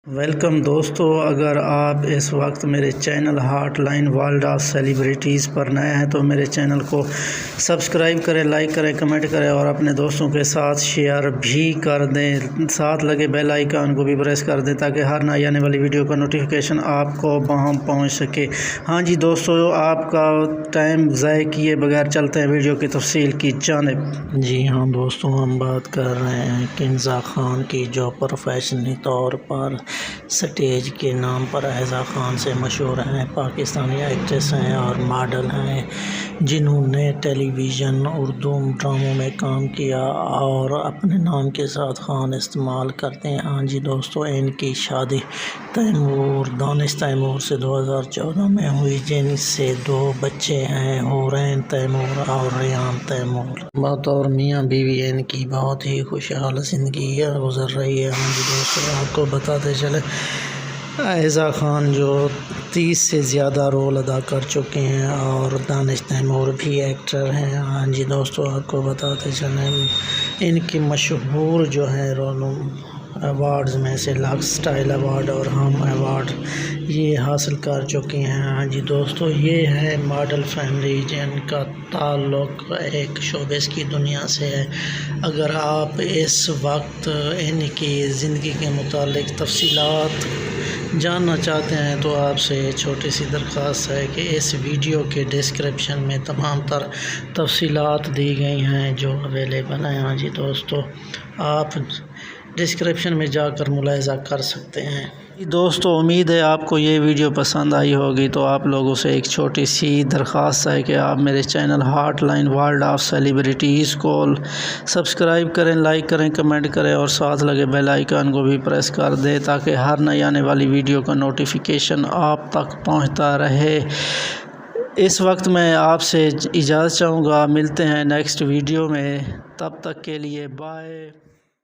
Welcome دوستو، اگر آپ اس وقت میرے channel hot line world of celebrities پر نئے ہیں تو میرے چینل کو سبسکرائب کریں، لائک کریں، کمنٹ کریں اور اپنے دوستوں کے ساتھ شیئر بھی کر دیں۔ ساتھ لگے بیل آئیکن کو بھی پریس کر دیں تاکہ ہر نئی آنے والی ویڈیو کا نوٹیفیکیشن آپ کو بہم پہنچ سکے۔ ہاں جی دوستو، آپ کا ٹائم ضائع کیے بغیر چلتے ہیں ویڈیو کی تفصیل کی جانب۔ جی ہاں دوستو، ہم بات کر رہے ہیں کنزا خان کی، جو پروفیشنلی طور پر سٹیج کے نام پر ایزا خان سے مشہور ہیں۔ پاکستانی ایکٹریس ہیں اور ماڈل ہیں جنہوں نے ٹیلی ویژن اردو ڈراموں میں کام کیا اور اپنے نام کے ساتھ خان استعمال کرتے ہیں۔ ہاں جی دوستو، ان کی شادی دانش تیمور سے 2014 میں ہوئی، جن سے 2 بچے ہیں، حورین تیمور اور ریان تیمور۔ بطور میاں بیوی ان کی بہت ہی خوشحال زندگی گزر رہی ہے۔ ہاں جی دوستو، آپ کو بتاتے چلے ایزا خان جو 30 سے زیادہ رول ادا کر چکے ہیں اور دانش تیمور بھی ایکٹر ہیں۔ ہاں جی دوستو، آپ کو بتاتے چلیں ان کی مشہور جو ہے رولوں ایوارڈز میں سے لکس سٹائل ایوارڈ اور ہم ایوارڈ یہ حاصل کر چکی ہیں۔ ہاں جی دوستو، یہ ہے ماڈل فیملی جن کا تعلق ایک شوبز کی دنیا سے ہے۔ اگر آپ اس وقت ان کی زندگی کے متعلق تفصیلات جاننا چاہتے ہیں تو آپ سے چھوٹی سی درخواست ہے کہ اس ویڈیو کے ڈسکرپشن میں تمام تر تفصیلات دی گئی ہیں جو اویلیبل ہیں۔ ہاں جی دوستو، آپ ڈسکرپشن میں جا کر ملاحظہ کر سکتے ہیں۔ دوستو، امید ہے آپ کو یہ ویڈیو پسند آئی ہوگی، تو آپ لوگوں سے ایک چھوٹی سی درخواست ہے کہ آپ میرے channel hot line world of celebrities کو سبسکرائب کریں، لائک کریں، کمنٹ کریں اور ساتھ لگے بیل آئیکن کو بھی پریس کر دیں تاکہ ہر نئی آنے والی ویڈیو کا نوٹیفیکیشن آپ تک پہنچتا رہے۔ اس وقت میں آپ سے اجازت چاہوں گا، ملتے ہیں نیکسٹ ویڈیو میں، تب تک کے لیے بائے۔